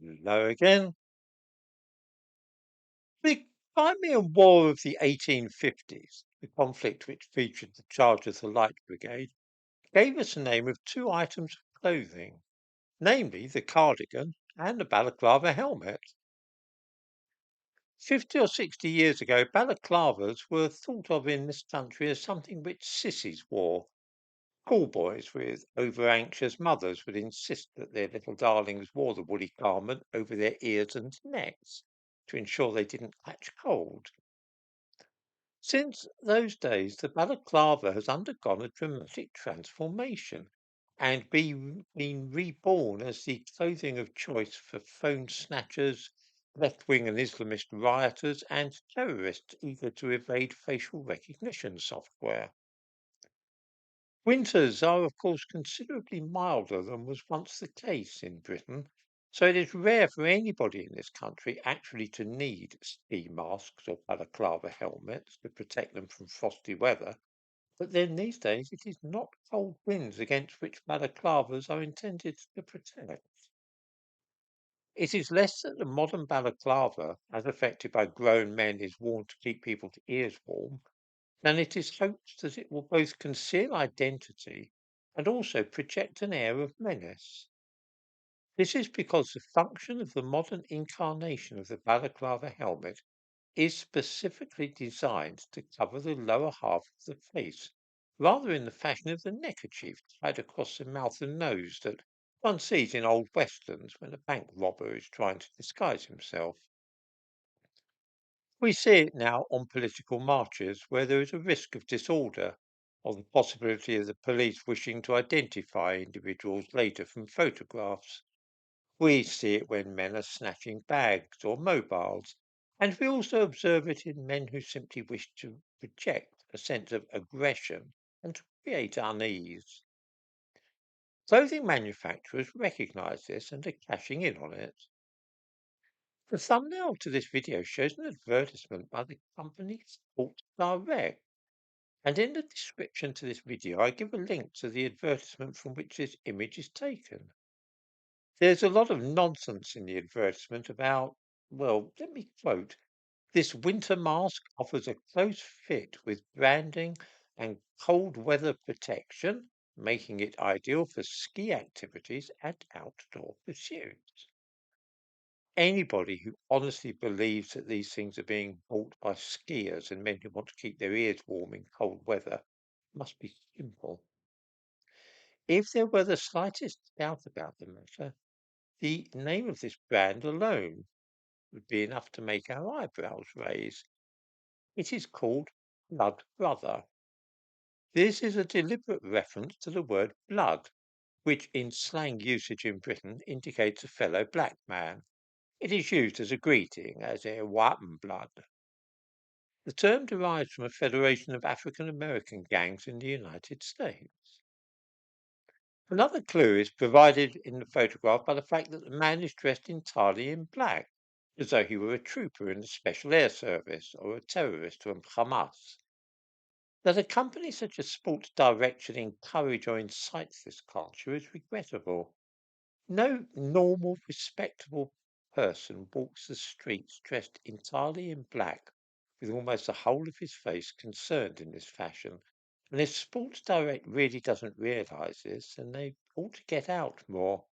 Hello again. The Crimean War of the 1850s, the conflict which featured the charge of the Light Brigade, gave us the name of two items of clothing, namely the cardigan and the balaclava helmet. 50 or 60 years ago, balaclavas were thought of in this country as something which sissies wore. Schoolboys with over-anxious mothers would insist that their little darlings wore the woolly garment over their ears and necks to ensure they didn't catch cold. Since those days, the balaclava has undergone a dramatic transformation and been reborn as the clothing of choice for phone snatchers, left-wing and Islamist rioters, and terrorists eager to evade facial recognition software. Winters are, of course, considerably milder than was once the case in Britain, so it is rare for anybody in this country actually to need ski masks or balaclava helmets to protect them from frosty weather. But then these days it is not cold winds against which balaclavas are intended to protect. It is less that the modern balaclava, as affected by grown men, is worn to keep people's ears warm, than it is hoped that it will both conceal identity and also project an air of menace. This is because the function of the modern incarnation of the balaclava helmet is specifically designed to cover the lower half of the face, rather in the fashion of the neckerchief tied across the mouth and nose that one sees in old westerns when a bank robber is trying to disguise himself. We see it now on political marches where there is a risk of disorder or the possibility of the police wishing to identify individuals later from photographs. We see it when men are snatching bags or mobiles, and we also observe it in men who simply wish to project a sense of aggression and to create unease. Clothing manufacturers recognize this and are cashing in on it. The thumbnail to this video shows an advertisement by the company Sports Direct. And in the description to this video, I give a link to the advertisement from which this image is taken. There's a lot of nonsense in the advertisement about, well, let me quote, this winter mask offers a close fit with branding and cold weather protection, making it ideal for ski activities and outdoor pursuits. Anybody who honestly believes that these things are being bought by skiers and men who want to keep their ears warm in cold weather must be simple. If there were the slightest doubt about the matter, the name of this brand alone would be enough to make our eyebrows raise. It is called Blood Brother. This is a deliberate reference to the word blood, which in slang usage in Britain indicates a fellow black man. It is used as a greeting, as a white blood. The term derives from a federation of African American gangs in the United States. Another clue is provided in the photograph by the fact that the man is dressed entirely in black, as though he were a trooper in the Special Air Service or a terrorist from Hamas. That a company such as Sports Direct should encourage or incite this culture is regrettable. No normal, respectable person walks the streets dressed entirely in black, with almost the whole of his face concerned in this fashion. And if Sports Direct really doesn't realise this, then they ought to get out more.